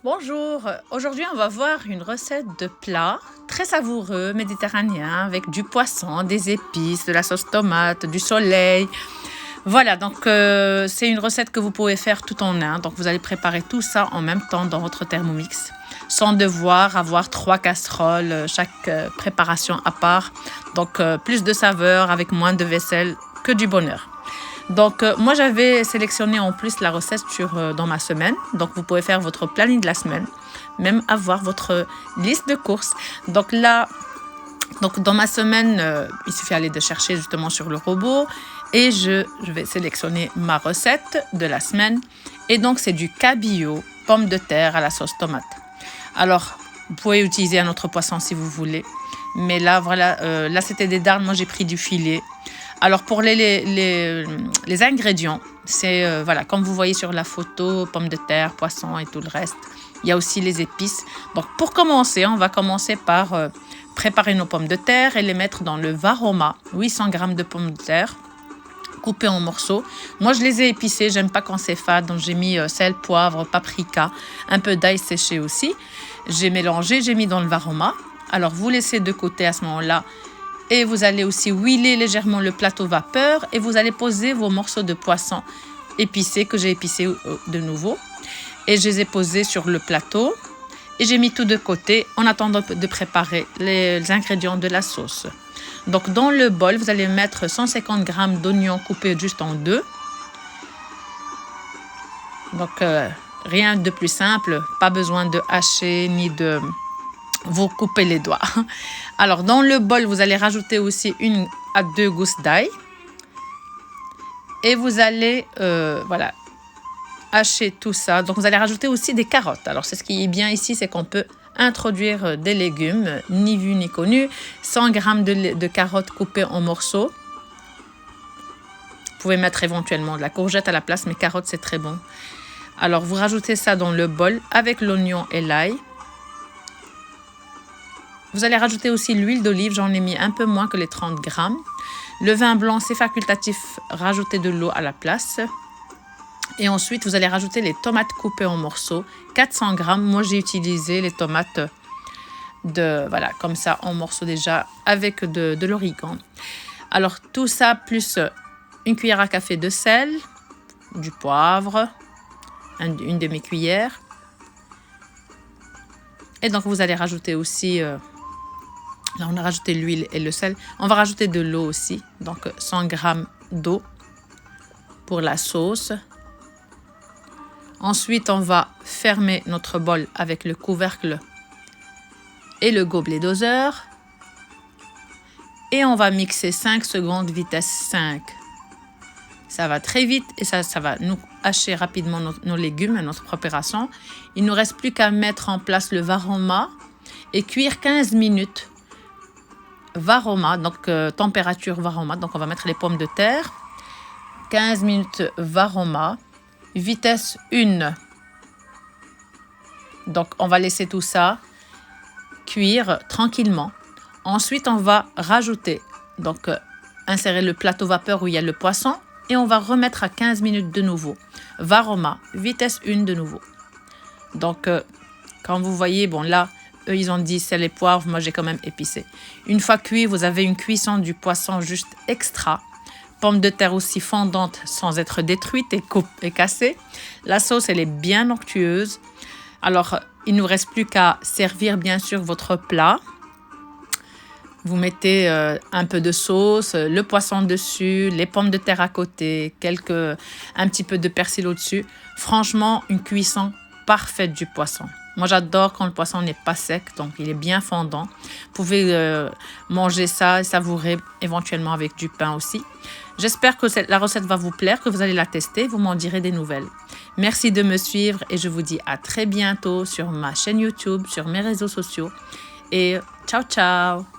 Bonjour, aujourd'hui on va voir une recette de plat très savoureux méditerranéen avec du poisson, des épices, de la sauce tomate, du soleil. Voilà, donc c'est une recette que vous pouvez faire tout en un. Donc vous allez préparer tout ça en même temps dans votre Thermomix sans devoir avoir 3 casseroles, chaque préparation à part. Donc plus de saveur avec moins de vaisselle, que du bonheur. Donc moi j'avais sélectionné en plus la recette dans ma semaine. Donc vous pouvez faire votre planning de la semaine, même avoir votre liste de courses. Donc là, dans ma semaine, il suffit d'aller de chercher justement sur le robot et je vais sélectionner ma recette de la semaine. Et donc c'est du cabillaud, pommes de terre à la sauce tomate. Alors vous pouvez utiliser un autre poisson si vous voulez. Mais là voilà, là c'était des dardes, moi j'ai pris du filet. Alors pour les ingrédients, c'est voilà, comme vous voyez sur la photo, pommes de terre, poisson et tout le reste. Il y a aussi les épices. Donc pour commencer, on va commencer par préparer nos pommes de terre et les mettre dans le Varoma. 800 g de pommes de terre coupées en morceaux. Moi je les ai épicées, j'aime pas quand c'est fade, donc j'ai mis sel, poivre, paprika, un peu d'ail séché aussi. J'ai mélangé, j'ai mis dans le Varoma. Alors vous laissez de côté à ce moment-là. Et vous allez aussi huiler légèrement le plateau vapeur et vous allez poser vos morceaux de poisson épicés que j'ai épicés de nouveau. Et je les ai posés sur le plateau et j'ai mis tout de côté en attendant de préparer les ingrédients de la sauce. Donc dans le bol, vous allez mettre 150 g d'oignons coupés juste en deux. Donc rien de plus simple, pas besoin de hacher ni de vous couper les doigts. Alors dans le bol, vous allez rajouter aussi 1 à 2 gousses d'ail. Et vous allez voilà, hacher tout ça. Donc vous allez rajouter aussi des carottes. Alors c'est ce qui est bien ici, c'est qu'on peut introduire des légumes, ni vu ni connu. 100 g de carottes coupées en morceaux. Vous pouvez mettre éventuellement de la courgette à la place, mais carottes c'est très bon. Alors vous rajoutez ça dans le bol avec l'oignon et l'ail. Vous allez rajouter aussi l'huile d'olive, j'en ai mis un peu moins que les 30 g. Le vin blanc, c'est facultatif, rajoutez de l'eau à la place. Et ensuite, vous allez rajouter les tomates coupées en morceaux, 400 g. Moi, j'ai utilisé les tomates voilà, comme ça, en morceaux déjà, avec de l'origan. Alors, tout ça, plus une cuillère à café de sel, du poivre, une demi-cuillère. Et donc, vous allez rajouter aussi... là, on a rajouté l'huile et le sel. On va rajouter de l'eau aussi. Donc, 100 g d'eau pour la sauce. Ensuite, on va fermer notre bol avec le couvercle et le gobelet doseur. Et on va mixer 5 secondes, vitesse 5. Ça va très vite et ça va nous hacher rapidement nos légumes, notre préparation. Il ne nous reste plus qu'à mettre en place le Varoma et cuire 15 minutes. Varoma, donc température Varoma, donc on va mettre les pommes de terre, 15 minutes Varoma, vitesse 1. Donc on va laisser tout ça cuire tranquillement. Ensuite on va rajouter, donc insérer le plateau vapeur où il y a le poisson et on va remettre à 15 minutes de nouveau. Varoma, vitesse 1 de nouveau. Donc quand vous voyez, bon là, eux, ils ont dit sel et poivre, moi j'ai quand même épicé. Une fois cuit, vous avez une cuisson du poisson juste extra. Pommes de terre aussi fondantes sans être détruites et cassées. La sauce, elle est bien onctueuse. Alors, il ne nous reste plus qu'à servir bien sûr votre plat. Vous mettez un peu de sauce, le poisson dessus, les pommes de terre à côté, un petit peu de persil au-dessus. Franchement, une cuisson parfaite du poisson. Moi, j'adore quand le poisson n'est pas sec, donc il est bien fondant. Vous pouvez manger ça et savourer éventuellement avec du pain aussi. J'espère que la recette va vous plaire, que vous allez la tester. Vous m'en direz des nouvelles. Merci de me suivre et je vous dis à très bientôt sur ma chaîne YouTube, sur mes réseaux sociaux. Et ciao, ciao!